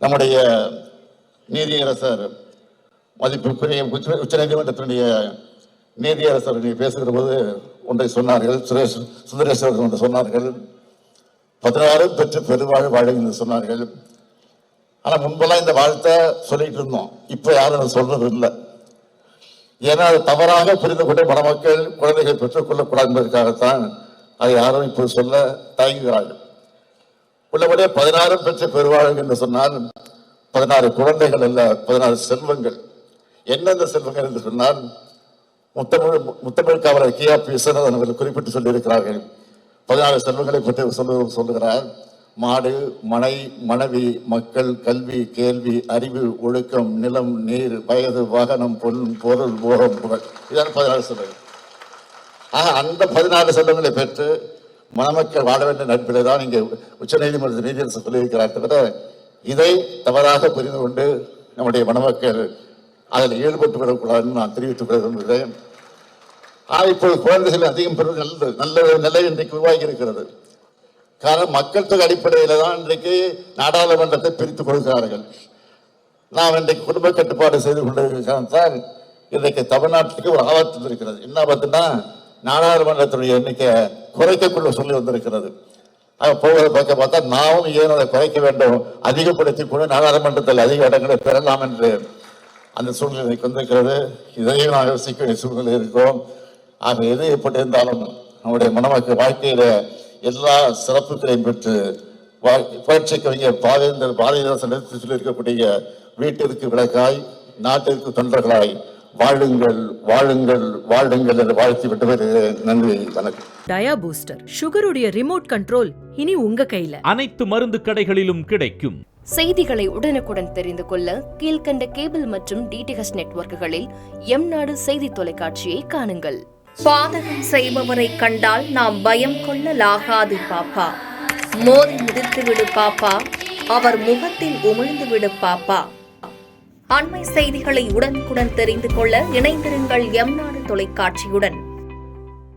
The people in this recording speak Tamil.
நம்முடைய நீதியரசர் மதிப்புக்குரிய உச்சநீதிமன்றத்தினுடைய நீதியரசர் பேசுகிற போது ஒன்றை சொன்னார்கள். சுந்தரேஸ்வரர் ஒன்றை சொன்னார்கள். 16 பெற்று பெருவாழ் வாழும் என்று சொன்னார்கள். ஆனா முன்பெல்லாம் இந்த வாழ்த்தை சொல்லிட்டு இருந்தோம். இப்ப யாரும் சொல்றது இல்லை. ஏன்னா அது தவறாக புரிந்து கொண்டு மணமக்கள் குழந்தைகள் பெற்றுக் கொள்ளக்கூடாது என்பதற்காகத்தான் அதை யாரும் இப்போது சொல்ல தயங்குகிறார்கள். உள்ளபடியே 16 பெற்று பெருவாழ் என்று சொன்னால் 16 குழந்தைகள் அல்ல, 16 செல்வங்கள். என்னென்ன செல்வங்கள் என்று சொன்னால் முத்தமிழ் காவலர் கே.ஆர். விஸ்வநாதன் அவர்கள் குறிப்பிட்டு சொல்லியிருக்கிறார்கள். 16 செல்வங்களை பற்றி சொல்லுகிறார். மாடு, மனை, மனைவி, மக்கள், கல்வி, கேள்வி, அறிவு, ஒழுக்கம், நிலம், நீர், வயது, வாகனம், பொன், பொருள், போகம், புகழ். இதான் 16 செல்வங்கள். அந்த 16 செல்வங்களை பெற்று மணமக்கள் வாழ வேண்டிய நட்பிலே தான் இங்கே உச்ச நீதிமன்ற நீதியரசர் சொல்லியிருக்கிறார். தவிர இதை தவறாக புரிந்து கொண்டு நம்முடைய மணமக்கள் அதில் ஈடுபட்டு விடக்கூடாதுன்னு நான் தெரிவித்துக் கொள்ள விரும்புகிறேன். இப்போது குழந்தைகள் அதிகம் பெறுவது நல்ல நிலை இன்றைக்கு உருவாகி இருக்கிறது. காரணம் மக்கள் தொகை அடிப்படையில் தான் இன்றைக்கு நாடாளுமன்றத்தை பிரித்துக் கொடுக்கிறார்கள். நாம் இன்றைக்கு குடும்ப கட்டுப்பாடு செய்து கொண்டிருக்கிறால் இன்றைக்கு தமிழ்நாட்டுக்கு ஒரு ஆபத்து இருக்கிறது. என்ன ஆபத்துன்னா நாடாளுமன்றத்தினுடைய எண்ணிக்கை குறைக்கக்குள்ள சொல்லி வந்திருக்கிறது. போவதை பார்க்க பார்த்தா நாமும் ஏன் அதை குறைக்க வேண்டும், அதிகப்படுத்தி கொண்டு நாடாளுமன்றத்தில் அதிக இடங்களை பெறலாம் என்று அந்த சூழ்நிலை வந்திருக்கிறது. இதையும் நாங்கள் யோசிக்க வேண்டிய சூழ்நிலை இருக்கிறோம். ஆக எது எப்படி இருந்தாலும் நம்முடைய மணமக்கள் வாழ்க்கையில எல்லா சிறப்புகளையும் பெற்று புரட்சி கவிஞர் பாரதிதாசன் எடுத்து சொல்லியிருக்கக்கூடிய வீட்டிற்கு விளக்காய் நாட்டிற்கு தொண்டர்களாய் வாழுங்கள் வாழுங்கள் வாழுங்கள் என்று வாழ்த்தி விட்டு வருகிறேன். நன்றி, வணக்கம். டயா பூஸ்டர் சுகருடைய ரிமோட் கண்ட்ரோல் இனி உங்க கையில. அனைத்து மருந்து கடைகளிலும் கிடைக்கும். செய்திகளை உடனுக்குடன் தெரிந்து கொள்ள கீழ்கண்ட கேபிள் மற்றும் DTH நெட்வொர்க்குகளில் எம்நாடு செய்தி தொலைக்காட்சியை காணுங்கள். பாதகம் செய்பவரை கண்டால் நாம் பயம் கொள்ளலாகாது பாப்பா. மோதி மிதித்து விடு பாப்பா, அவர் முகத்தில் உமிழ்ந்து விடு பாப்பா. அண்மை செய்திகளை உடனுக்குடன் தெரிந்து கொள்ள இணைந்திருங்கள் எம்நாடு தொலைக்காட்சியுடன்.